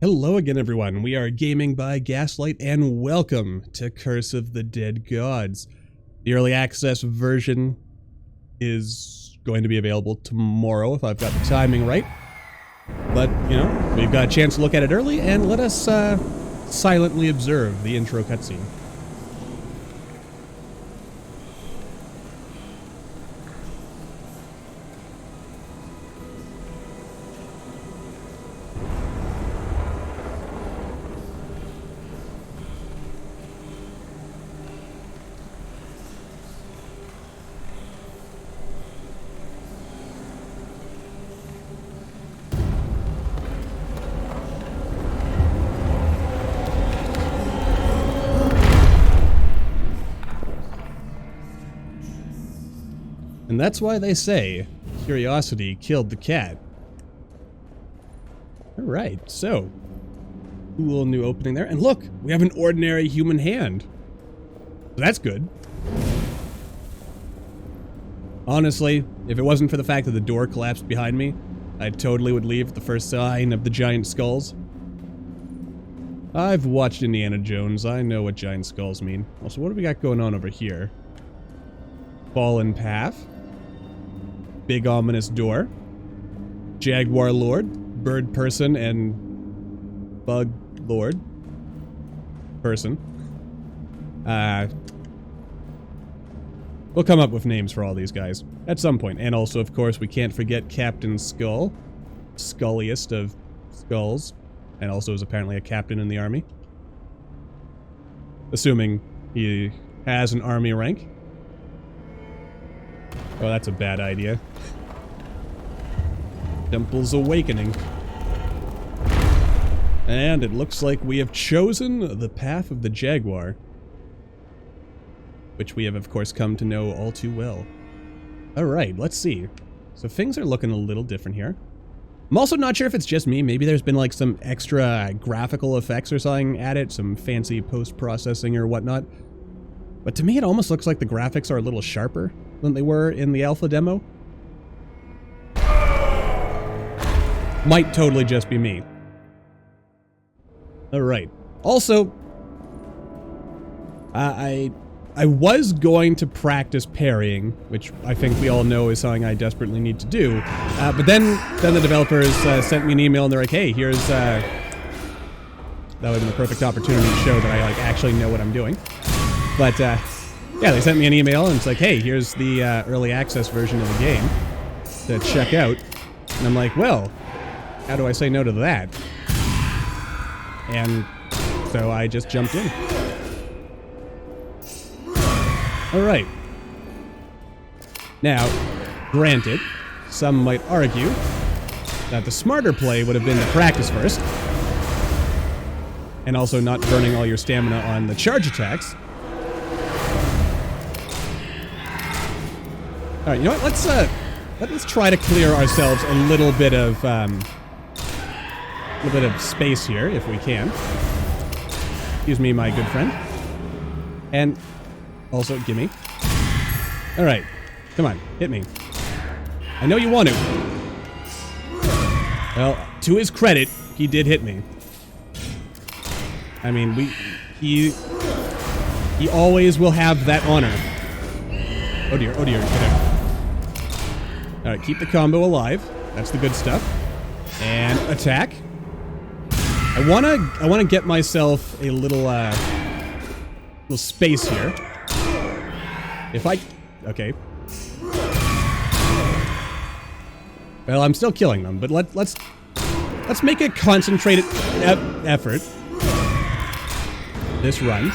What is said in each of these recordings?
Hello again, everyone. We are Gaming by Gaslight, and welcome to Curse of the Dead Gods. The early access version is going to be available tomorrow, if I've got the timing right. But, you know, we've got a chance to look at it early, and let us silently observe the intro cutscene. And that's why they say, curiosity killed the cat. Alright, so, cool new opening there. And look, we have an ordinary human hand. So that's good. Honestly, if it wasn't for the fact that the door collapsed behind me, I totally would leave at the first sign of the giant skulls. I've watched Indiana Jones, I know what giant skulls mean. Also, what do we got going on over here? Fallen path. Big ominous door. Jaguar Lord, bird person, and bug lord person. We'll come up with names for all these guys at some point. And also, of course, we can't forget Captain Skull, skulliest of skulls, and also is apparently a captain in the army. Assuming he has an army rank. Oh, that's a bad idea. Temple's awakening. And it looks like we have chosen the path of the Jaguar. Which we have, of course, come to know all too well. Alright, let's see. So things are looking a little different here. I'm also not sure if it's just me. Maybe there's been like some extra graphical effects or something added. Some fancy post-processing or whatnot. But to me, it almost looks like the graphics are a little sharper than they were in the alpha demo. Might totally just be me. Alright. Also, I was going to practice parrying, which I think we all know is something I desperately need to do. But then the developers sent me an email and they're like, hey, here's... that would have been a perfect opportunity to show that I like actually know what I'm doing. But, yeah, they sent me an email and it's like, hey, here's the early access version of the game to check out. And I'm like, well, how do I say no to that? And so I just jumped in. Alright. Now, granted, some might argue that the smarter play would have been to practice first. And also not burning all your stamina on the charge attacks. All right, you know what? Let's try to clear ourselves a little bit of space here, if we can. Excuse me, my good friend. And also, gimme. All right, come on, hit me. I know you want to. Well, to his credit, he did hit me. I mean, he always will have that honor. Oh dear, get out. Alright, keep the combo alive. That's the good stuff. And attack. I wanna get myself a little space here. If I... Okay. Well, I'm still killing them, but let's make a concentrated effort. This run.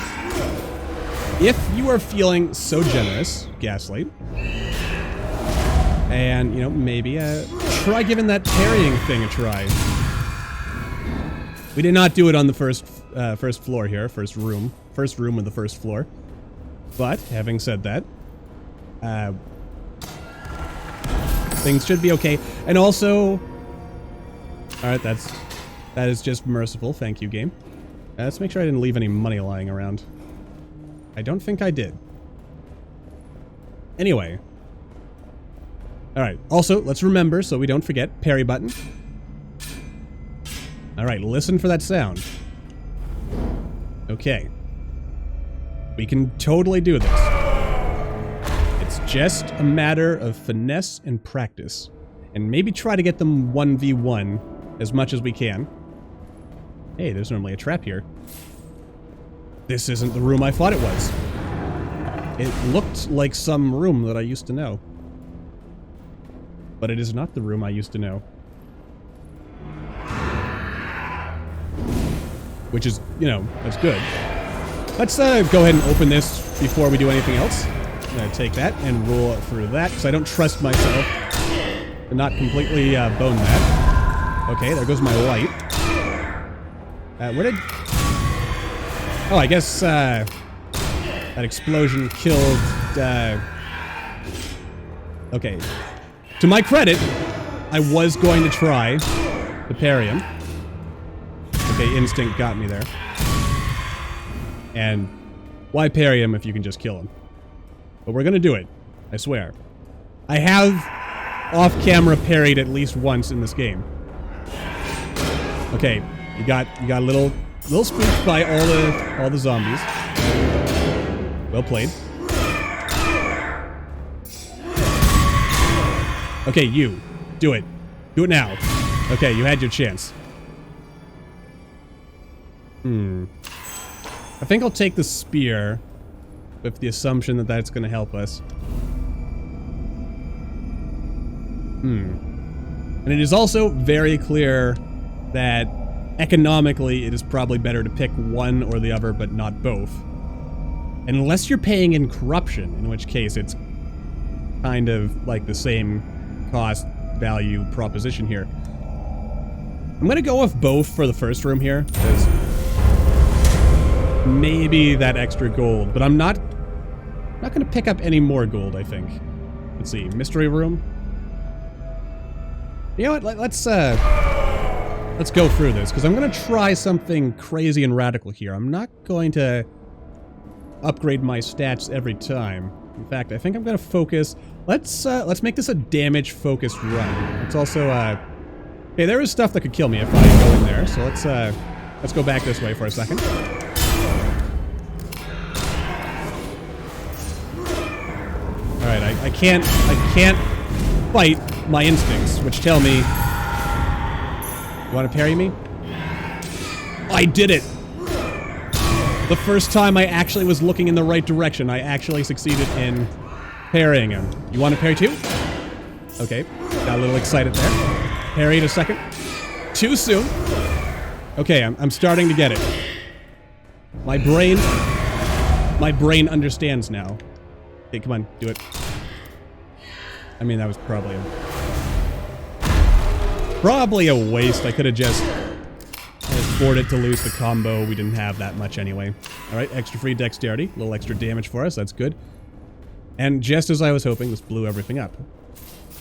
If you are feeling so generous, Gaslight, and, you know, maybe try giving that parrying thing a try. We did not do it on the first floor here, first room of the first floor. But, having said that, things should be okay. And also, alright, that is just merciful. Thank you, game. Let's make sure I didn't leave any money lying around. I don't think I did. Anyway. Alright, also, let's remember, so we don't forget, parry button. Alright, listen for that sound. Okay. We can totally do this. It's just a matter of finesse and practice. And maybe try to get them 1v1 as much as we can. Hey, there's normally a trap here. This isn't the room I thought it was. It looked like some room that I used to know. But it is not the room I used to know. Which is, you know, that's good. Let's go ahead and open this before we do anything else. I'm gonna take that and roll through that, because I don't trust myself to not completely bone that. Okay, there goes my light. Where did... Oh, I guess that explosion killed... Okay. To my credit, I was going to try to parry him. Okay, instinct got me there. And why parry him if you can just kill him? But we're gonna do it. I swear. I have off-camera parried at least once in this game. Okay, you got a little spooked by all the zombies. Well played. Okay, you. Do it. Do it now. Okay, you had your chance. I think I'll take the spear with the assumption that that's going to help us. And it is also very clear that economically it is probably better to pick one or the other, but not both. Unless you're paying in corruption, in which case it's kind of like the same cost value proposition here. I'm going to go with both for the first room here, because maybe that extra gold, but I'm not going to pick up any more gold, I think. Let's see, mystery room. You know what? Let's go through this, because I'm going to try something crazy and radical here. I'm not going to upgrade my stats every time. In fact, I think I'm going to focus. Let's make this a damage-focused run. It's also okay, there is stuff that could kill me if I go in there. So let's go back this way for a second. All right, I can't fight my instincts, which tell me. You want to parry me? I did it! The first time I actually was looking in the right direction, I actually succeeded in parrying him. You want to parry too? Okay, got a little excited there. Parried a second. Too soon. Okay, I'm starting to get it. My brain understands now. Okay, come on, do it. I mean, that was probably a waste. I could have just afforded to lose the combo. We didn't have that much anyway. All right, extra free dexterity, a little extra damage for us. That's good. And just as I was hoping, this blew everything up.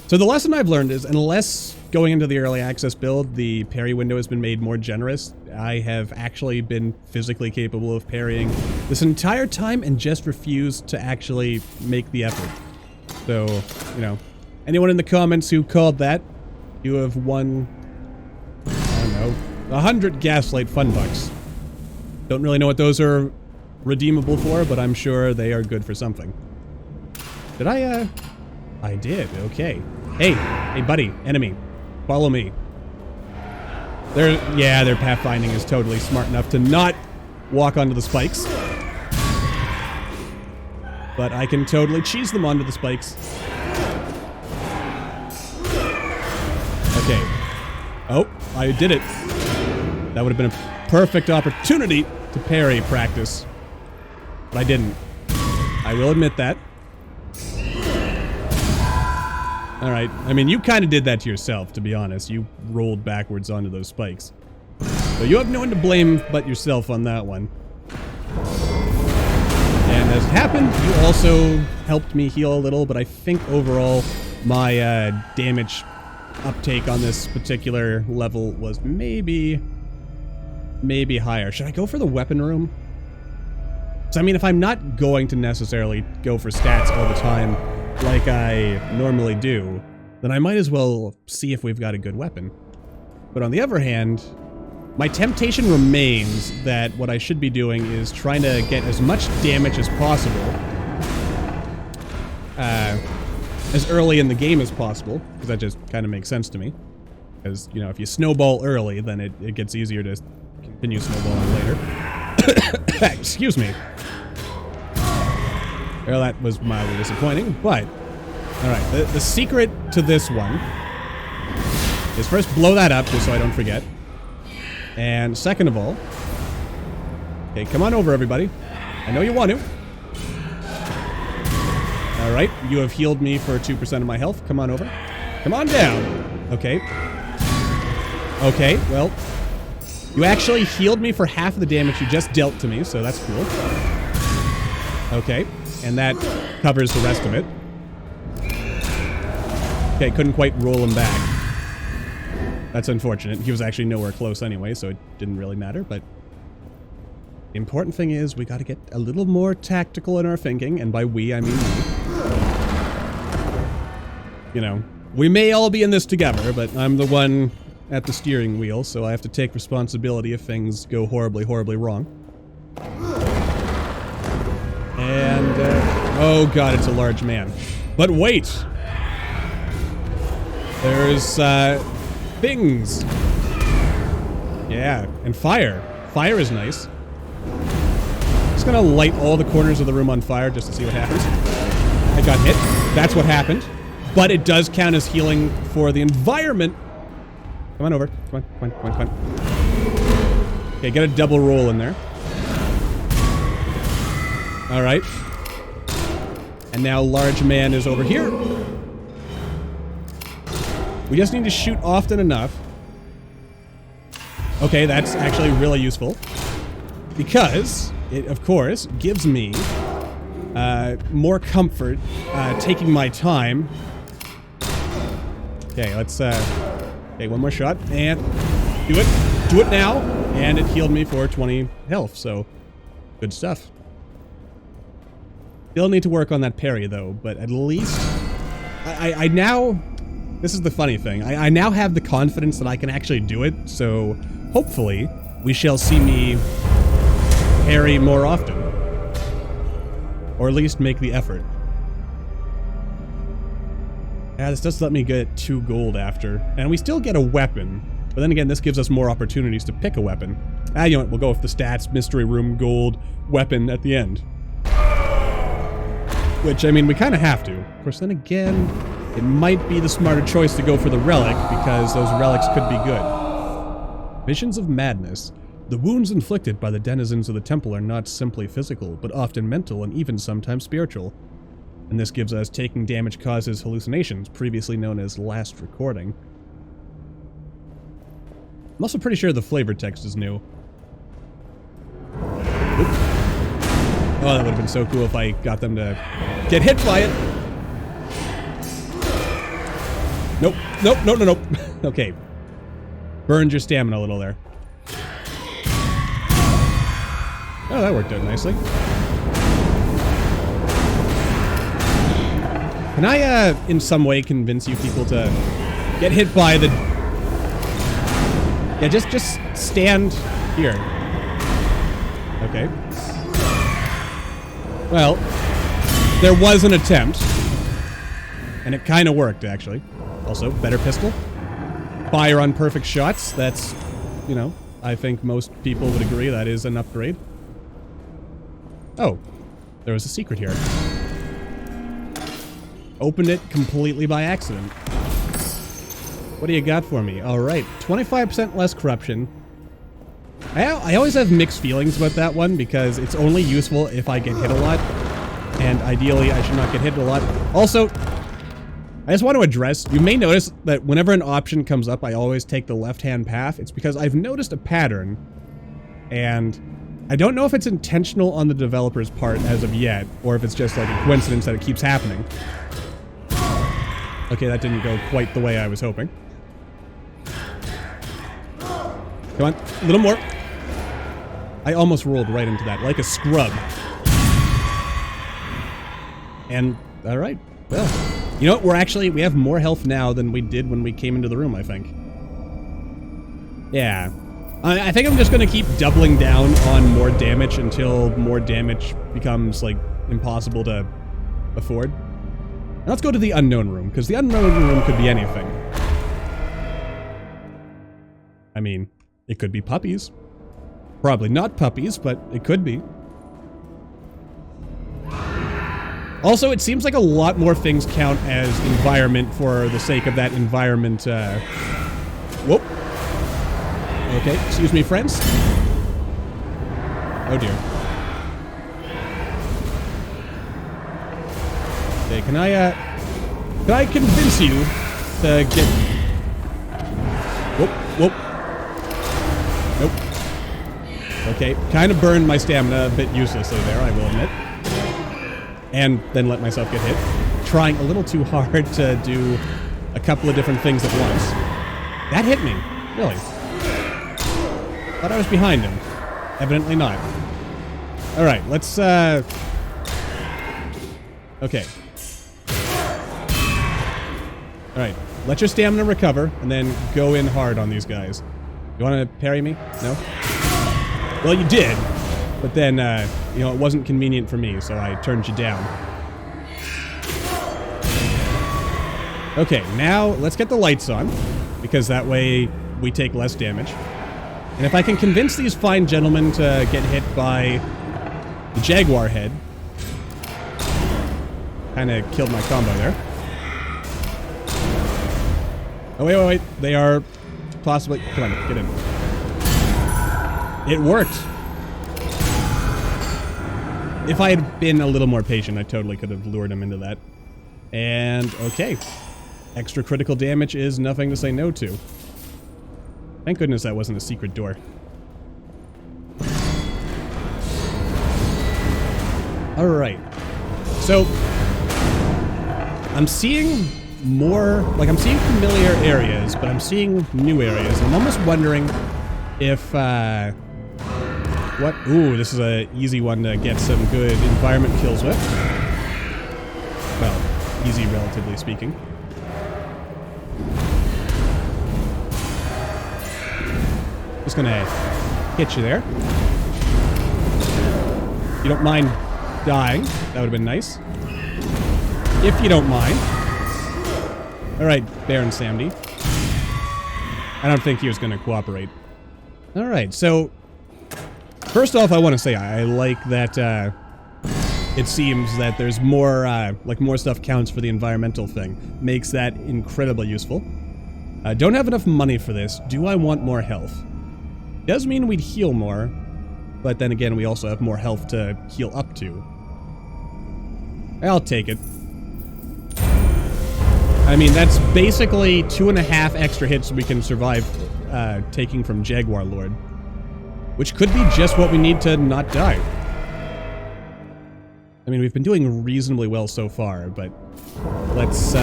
So the lesson I've learned is, unless going into the early access build, the parry window has been made more generous, I have actually been physically capable of parrying this entire time and just refused to actually make the effort. So, you know, anyone in the comments who called that, you have won, I don't know, 100 Gaslight Fun Bucks. Don't really know what those are redeemable for, but I'm sure they are good for something. Did I did, okay. Hey, buddy, enemy, follow me. Their pathfinding is totally smart enough to not walk onto the spikes. But I can totally cheese them onto the spikes. Okay. Oh, I did it. That would have been a perfect opportunity to parry practice. But I didn't. I will admit that. Alright, I mean, you kind of did that to yourself, to be honest. You rolled backwards onto those spikes. So you have no one to blame but yourself on that one. And as it happened, you also helped me heal a little, but I think overall my damage uptake on this particular level was maybe higher. Should I go for the weapon room? So I mean, if I'm not going to necessarily go for stats all the time like I normally do, then I might as well see if we've got a good weapon. But on the other hand, My temptation remains that what I should be doing is trying to get as much damage as possible. As early in the game as possible, because that just kind of makes sense to me. Because, you know, if you snowball early, then it gets easier to continue snowballing later. Excuse me. Well, that was mildly disappointing, but... Alright, the secret to this one is first blow that up, just so I don't forget. And second of all... Okay, come on over, everybody. I know you want to. Alright, you have healed me for 2% of my health. Come on over. Come on down. Okay. Okay, well... You actually healed me for half of the damage you just dealt to me, so that's cool. Okay, and that covers the rest of it. Okay, couldn't quite roll him back. That's unfortunate. He was actually nowhere close anyway, so it didn't really matter, but... The important thing is we gotta get a little more tactical in our thinking, and by we, I mean me. You know, we may all be in this together, but I'm the one at the steering wheel, so I have to take responsibility if things go horribly, horribly wrong. And, oh god, it's a large man. But wait! There's, things! Yeah, and fire. Fire is nice. Just gonna light all the corners of the room on fire just to see what happens. I got hit. That's what happened. But it does count as healing for the environment. Come on over. Come on, come on, come on, come on. Okay, get a double roll in there. Alright. And now large man is over here. We just need to shoot often enough. Okay, that's actually really useful. Because it, of course, gives me more comfort taking my time. Okay, let's, okay, one more shot, and do it. Do it now, and it healed me for 20 health, so good stuff. Still need to work on that parry, though, but at least I now, this is the funny thing, I now have the confidence that I can actually do it, so hopefully we shall see me parry more often. Or at least make the effort. Yeah, this does let me get 2 gold after. And we still get a weapon. But then again, this gives us more opportunities to pick a weapon. Ah, you know what, we'll go with the stats, mystery room, gold, weapon at the end. Which, I mean, we kind of have to. Of course, then again, it might be the smarter choice to go for the relic, because those relics could be good. Visions of madness. The wounds inflicted by the denizens of the temple are not simply physical, but often mental and even sometimes spiritual. And this gives us taking damage causes hallucinations, previously known as last recording. I'm also pretty sure the flavor text is new. Oop. Oh, that would have been so cool if I got them to get hit by it. Nope, nope, no, no, nope. Okay. Burned your stamina a little there. Oh, that worked out nicely. Can I, in some way convince you people to get hit by the... Yeah, just stand here. Okay. Well, there was an attempt. And it kind of worked, actually. Also, better pistol. Fire on perfect shots. That's, you know, I think most people would agree that is an upgrade. Oh, there was a secret here. Opened it completely by accident. What do you got for me? Alright, 25% less corruption. I always have mixed feelings about that one because it's only useful if I get hit a lot. And ideally, I should not get hit a lot. Also, I just want to address, you may notice that whenever an option comes up, I always take the left-hand path. It's because I've noticed a pattern, and I don't know if it's intentional on the developer's part as of yet, or if it's just like a coincidence that it keeps happening. Okay, that didn't go quite the way I was hoping. Come on, a little more. I almost rolled right into that, like a scrub. And, alright, well, you know what, we have more health now than we did when we came into the room, I think. Yeah. I think I'm just going to keep doubling down on more damage until more damage becomes, like, impossible to afford. Now let's go to the unknown room, because the unknown room could be anything. I mean, it could be puppies. Probably not puppies, but it could be. Also, it seems like a lot more things count as environment for the sake of that environment, Whoop. Okay, excuse me, friends. Oh dear. Okay, can I convince you to get... Whoop, whoop. Nope. Okay, kind of burned my stamina a bit uselessly there, I will admit. And then let myself get hit. Trying a little too hard to do a couple of different things at once. That hit me, really. Thought I was behind him. Evidently not. Alright, let's, okay. Alright, let your stamina recover, and then go in hard on these guys. You want to parry me? No? Well, you did. But then, you know, it wasn't convenient for me, so I turned you down. Okay, now let's get the lights on, because that way we take less damage. And if I can convince these fine gentlemen to get hit by the Jaguar head... Kinda killed my combo there. Oh, wait. They are possibly... Come on, get in. It worked. If I had been a little more patient, I totally could have lured him into that. And, okay. Extra critical damage is nothing to say no to. Thank goodness that wasn't a secret door. Alright. So, I'm seeing more... Like, I'm seeing familiar areas, but I'm seeing new areas. I'm almost wondering if, what? Ooh, this is an easy one to get some good environment kills with. Well, easy relatively speaking. Just gonna hit you there. You don't mind dying. That would have been nice. If you don't mind. Alright, Baron Samdi. I don't think he was gonna cooperate. Alright, so... First off, I want to say I like that, it seems that there's more, like more stuff counts for the environmental thing. Makes that incredibly useful. I don't have enough money for this. Do I want more health? Does mean we'd heal more, but then again, we also have more health to heal up to. I'll take it. I mean, that's basically 2.5 extra hits we can survive taking from Jaguar Lord. Which could be just what we need to not die. I mean, we've been doing reasonably well so far, but let's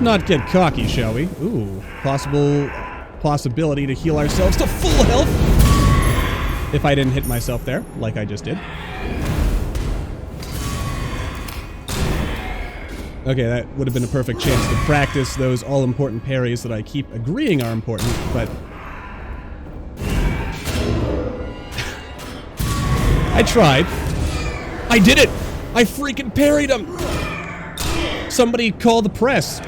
not get cocky, shall we? Ooh, possibility to heal ourselves to full health! If I didn't hit myself there, like I just did. Okay, that would have been a perfect chance to practice those all-important parries that I keep agreeing are important, but... I tried. I did it! I freaking parried him! Somebody call the press.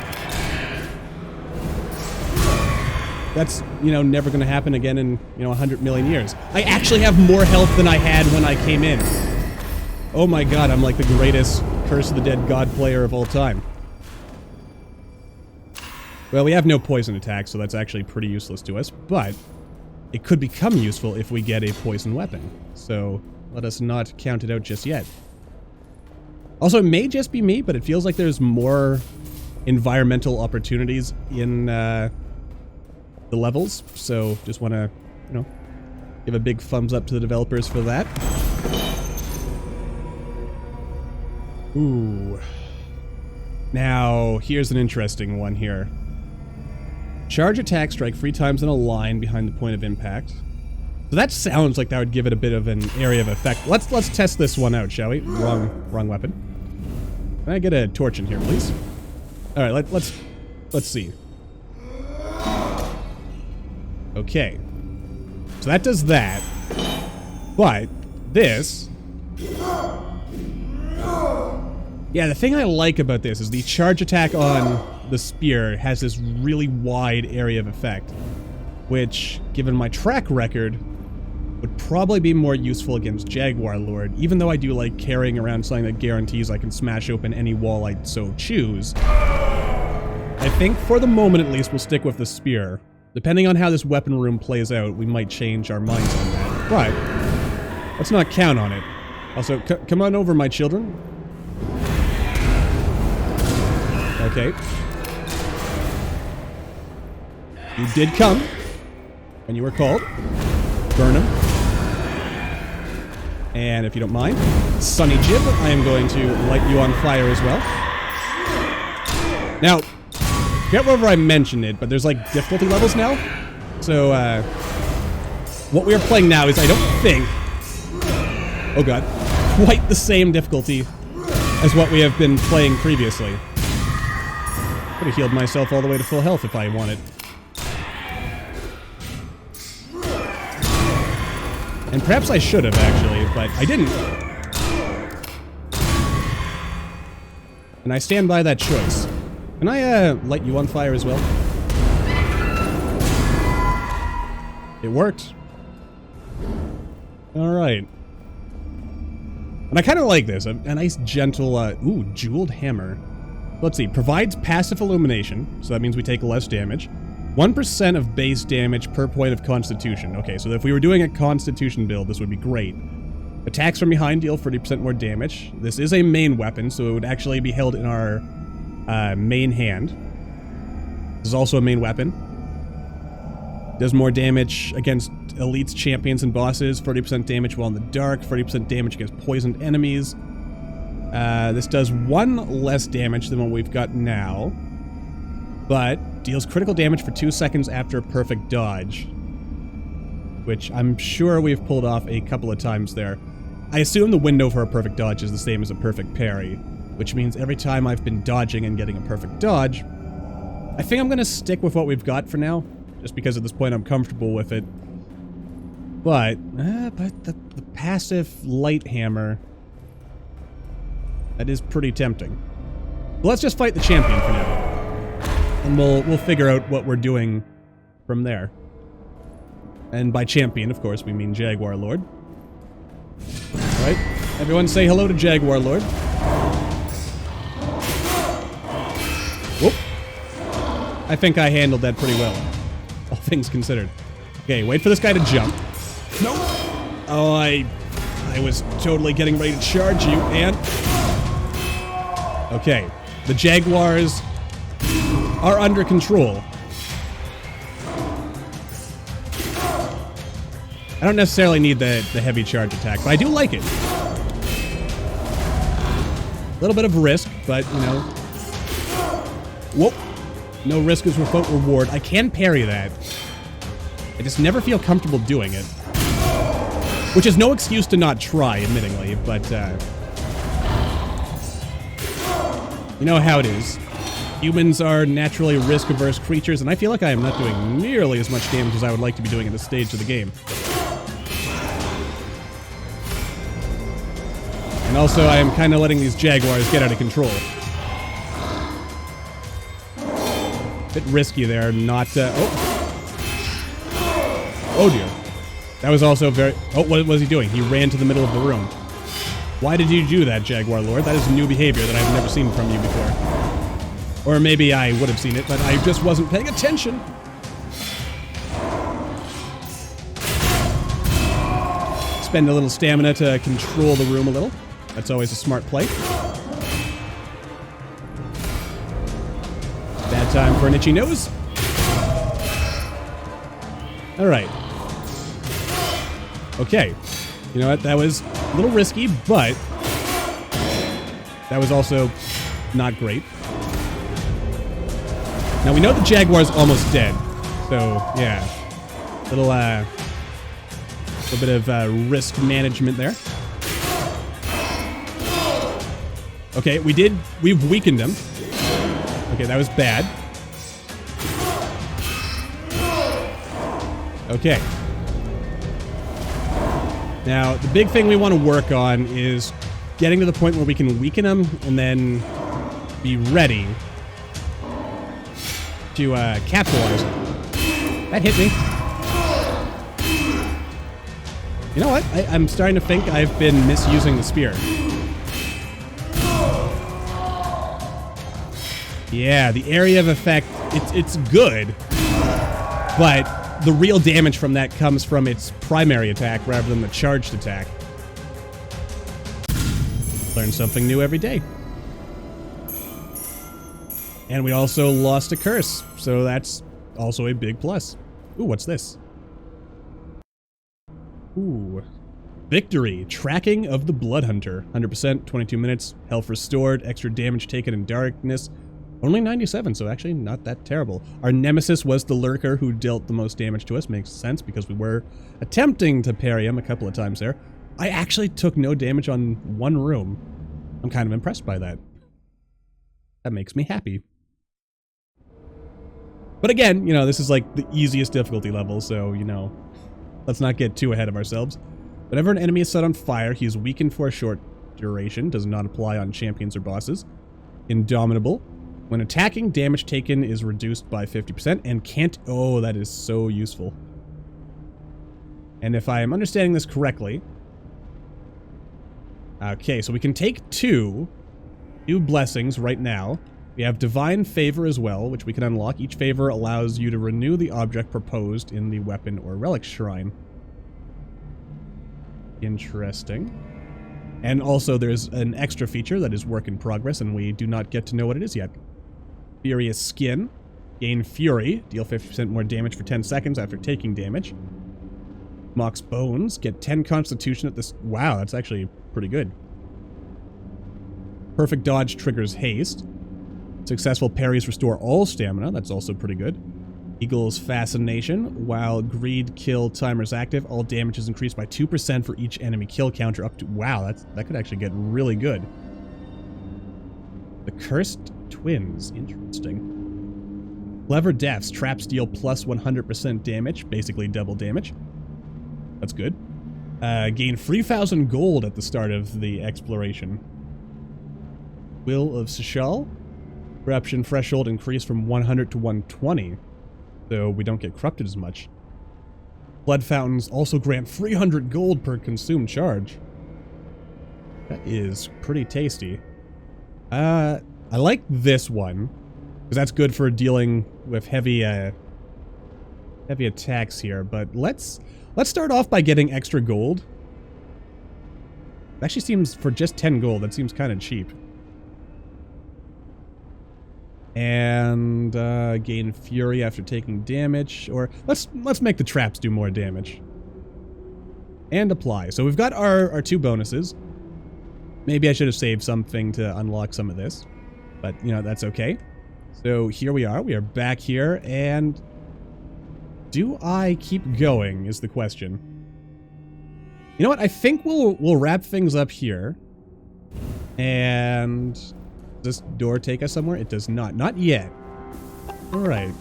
That's, you know, never gonna happen again in, you know, 100 million years. I actually have more health than I had when I came in. Oh my god, I'm like the greatest Curse of the Dead God player of all time. Well, we have no poison attack, so that's actually pretty useless to us, but it could become useful if we get a poison weapon. So... let us not count it out just yet. Also, it may just be me, but it feels like there's more environmental opportunities in the levels. So, just want to, you know, give a big thumbs up to the developers for that. Ooh. Now, here's an interesting one here. Charge attack strike 3 times in a line behind the point of impact. So that sounds like that would give it a bit of an area of effect. Let's test this one out, shall we? Wrong weapon. Can I get a torch in here, please? All right, let's see. Okay. So that does that. But this... Yeah, the thing I like about this is the charge attack on the spear has this really wide area of effect, which, given my track record, would probably be more useful against Jaguar Lord, even though I do like carrying around something that guarantees I can smash open any wall I so choose. I think for the moment at least we'll stick with the spear. Depending on how this weapon room plays out, we might change our minds on that. But let's not count on it. Also, come on over, my children. Okay. You did come when you were called. Burn him. And if you don't mind, Sunny Jib, I am going to light you on fire as well. Now, I forget whether I mentioned it, but there's like difficulty levels now. So, what we are playing now is, I don't think, oh god, quite the same difficulty as what we have been playing previously. Could have healed myself all the way to full health if I wanted. And perhaps I should have, actually, but I didn't. And I stand by that choice. Can I, light you on fire as well? It worked. Alright. And I kind of like this. A nice, gentle, ooh, jeweled hammer. Let's see. Provides passive illumination, so that means we take less damage. 1% of base damage per point of constitution. Okay, so if we were doing a constitution build, this would be great. Attacks from behind deal 30% more damage. This is a main weapon, so it would actually be held in our main hand. This is also a main weapon. Does more damage against elites, champions, and bosses. 30% damage while in the dark. 30% damage against poisoned enemies. This does 1 less damage than what we've got now. But deals critical damage for 2 seconds after a perfect dodge. Which I'm sure we've pulled off a couple of times there. I assume the window for a perfect dodge is the same as a perfect parry, which means every time I've been dodging and getting a perfect dodge, I think I'm going to stick with what we've got for now, just because at this point I'm comfortable with it. But the passive light hammer, that is pretty tempting. But let's just fight the champion for now. And we'll figure out what we're doing from there. And by champion, of course, we mean Jaguar Lord. Alright, everyone say hello to Jaguar Lord. Whoop. I think I handled that pretty well, all things considered. Okay, wait for this guy to jump. Nope. Oh, I was totally getting ready to charge you, and... Okay, the Jaguars are under control. I don't necessarily need the heavy charge attack, but I do like it. A little bit of risk, but, you know. Whoop. No risk is without reward. I can parry that. I just never feel comfortable doing it. Which is no excuse to not try, admittingly, but, you know how it is. Humans are naturally risk-averse creatures, and I feel like I am not doing nearly as much damage as I would like to be doing at this stage of the game. And also, I am kind of letting these Jaguars get out of control. Bit risky there, not, oh dear. That was also very... Oh, what was he doing? He ran to the middle of the room. Why did you do that, Jaguar Lord? That is new behavior that I've never seen from you before. Or maybe I would have seen it, but I just wasn't paying attention. Spend a little stamina to control the room a little. That's always a smart play. Bad time for an itchy nose. Alright. Okay. You know what? That was a little risky, but that was also not great. Now we know the Jaguar's almost dead. So, yeah. Little bit of risk management there. Okay, we've weakened him. Okay, that was bad. Okay. Now, the big thing we want to work on is getting to the point where we can weaken them and then be ready to capitalize. That hit me. You know what? I'm starting to think I've been misusing the spear. Yeah, the area of effect, it's good, but the real damage from that comes from its primary attack rather than the charged attack. Learn something new every day. And we also lost a curse, so that's also a big plus. Ooh, what's this? Ooh. Victory. Tracking of the Blood Hunter. 100%, 22 minutes. Health restored. Extra damage taken in darkness. Only 97, so actually not that terrible. Our nemesis was the lurker who dealt the most damage to us. Makes sense because we were attempting to parry him a couple of times there. I actually took no damage on one room. I'm kind of impressed by that. That makes me happy. But again, you know, this is like the easiest difficulty level, so, you know, let's not get too ahead of ourselves. Whenever an enemy is set on fire, he is weakened for a short duration. Does not apply on champions or bosses. Indomitable. When attacking, damage taken is reduced by 50% and can't... Oh, that is so useful. And if I am understanding this correctly... Okay, so we can take two blessings right now. We have Divine Favor as well, which we can unlock. Each favor allows you to renew the object proposed in the weapon or relic shrine. Interesting. And also there's an extra feature that is work in progress, and we do not get to know what it is yet. Furious Skin. Gain Fury. Deal 50% more damage for 10 seconds after taking damage. Mock's Bones. Get 10 Constitution at this... Wow, that's actually pretty good. Perfect Dodge triggers Haste. Successful parries restore all stamina. That's also pretty good. Eagle's Fascination. While Greed kill timer is active, all damage is increased by 2% for each enemy kill counter up to... Wow, that could actually get really good. The Cursed Twins. Interesting. Clever Deaths. Traps deal plus 100% damage. Basically double damage. That's good. Gain 3,000 gold at the start of the exploration. Will of Sishal. Corruption threshold increased from 100 to 120, so we don't get corrupted as much. Blood fountains also grant 300 gold per consumed charge. That is pretty tasty. I like this one, because that's good for dealing with heavy attacks here, but let's start off by getting extra gold. It actually seems, for just 10 gold, that seems kind of cheap. And gain Fury after taking damage, or let's make the traps do more damage. And apply. So we've got our two bonuses. Maybe I should have saved something to unlock some of this, but you know, that's okay. So here we are. We are back here, and do I keep going is the question. You know what? I think we'll wrap things up here. And does this door take us somewhere? It does not. Not yet. All right.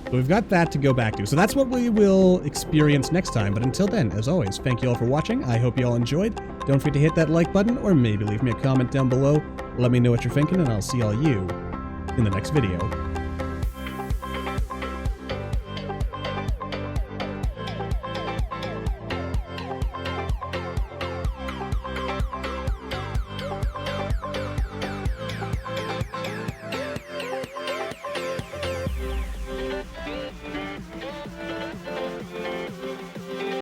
So we've got that to go back to. So that's what we will experience next time. But until then, as always, thank you all for watching. I hope you all enjoyed. Don't forget to hit that like button, or maybe leave me a comment down below. Let me know what you're thinking, and I'll see all you in the next video.